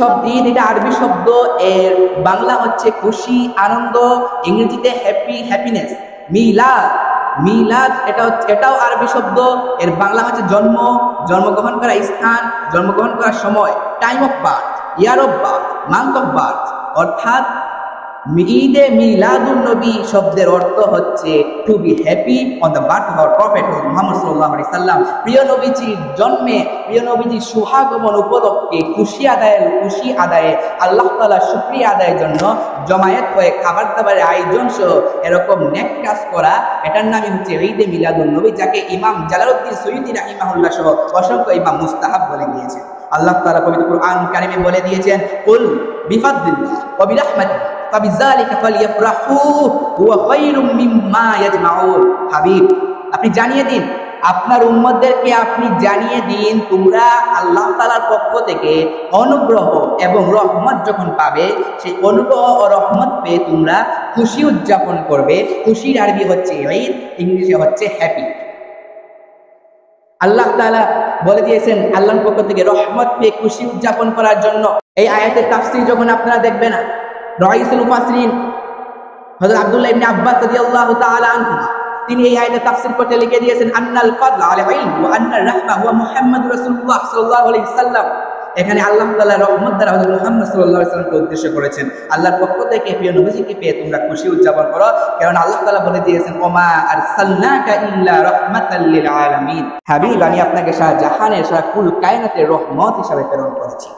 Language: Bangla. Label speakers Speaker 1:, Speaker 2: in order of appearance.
Speaker 1: শব্দ, ঈদ এটা আরবি শব্দ, এর বাংলা হচ্ছে খুশি, আনন্দ, ইংরেজিতে হ্যাপি, হ্যাপিনেস। মিলাদ, মিলাদ এটাও আরবি শব্দ, এর বাংলা হচ্ছে জন্ম, জন্মগ্রহণ করা স্থান, জন্মগ্রহণ করার সময়, time of birth, year of birth, month of birth. অর্থাৎ ঈদে মিলাদুন নবী শব্দের অর্থ হচ্ছে to be happy on the birth of our prophet Muhammad সাল্লাল্লাহু আলাইহি সাল্লাম। প্রিয় নবীজির জন্মে, প্রিয় নবীজির সুহাগমন উপলক্ষে খুশি আদায়ে আল্লাহ তাআলার শুকরিয়া আদায়ের জন্য জমায়েত হয়ে খাবার দাবারের আয়োজন সহ এরকম নেক কাজ করা, এটার নামই হচ্ছে ঈদে মিলাদুন নবী, যাকে ইমাম জালালউদ্দিন সৈয়দী রাহিমাহুল্লাহ সহ অসংখ্য ইমাম মুস্তাহাব বলে দিয়েছেন। আল্লাহ তাআলা পবিত্র কুরআন কারিমে বলে দিয়েছেন, কুল বিফাদলিল্লাহ ওয়া বিরাহমাতিহি ফাবিযালিকা ফালইফরাহু হুয়া খায়রুম মিম্মা ইয়াজমাউন। হাবিব, আপনি জানিয়ে দিন, আপনার উম্মতদেরকে আপনি জানিয়ে দিন, তোমরা আল্লাহ তাআলার পক্ষ থেকে অনুগ্রহ এবং রহমত যখন পাবে, সেই অনুগ্রহ ও রহমত পেয়ে তোমরা খুশি উদযাপন করবে। খুশির আরবি হচ্ছে ঈদ, ইংলিশে হচ্ছে হ্যাপি। আল্লাহ তাআলা বলে দিয়েছেন আল্লাহর পক্ষ থেকে রহমত পেয়ে খুশি উদযাপন করার জন্য। এই আয়াতের তাফসীর যখন আপনারা দেখবেন, রাইসুল মুফাসসিরিন হযরত আব্দুল্লাহ ইবনে আব্বাস রাদিয়াল্লাহু তাআলা আনহু তিনি এই আয়াতের তাফসীর করতে লিখে দিয়েছেন, আন্নাল ফাদলা আলা ইলম ওয়া আন্নার রাহমা হুয়া মুহাম্মাদুর রাসূলুল্লাহ সাল্লাল্লাহু আলাইহি সাল্লাম। এখানে আল্লাহ তাআলা রহমত দ্বারা হযরত মুহাম্মদ সাল্লাল্লাহু আলাইহি সাল্লামকে উদ্দেশ্য করেছেন। আল্লাহর পক্ষ থেকে প্রিয় নবীজিকে পেয়ে তোমরা খুশি উদযাপন করো, কারণ আল্লাহ তাআলা বলে দিয়েছেন, ওমা আরসালনাকা ইল্লা রাহমাতাল লিল আলামিন। হাবিব, আমি আপনাকে সারা জাহানের, সারা কুল কায়নাতের রহমত হিসেবে প্রেরণ করেছি।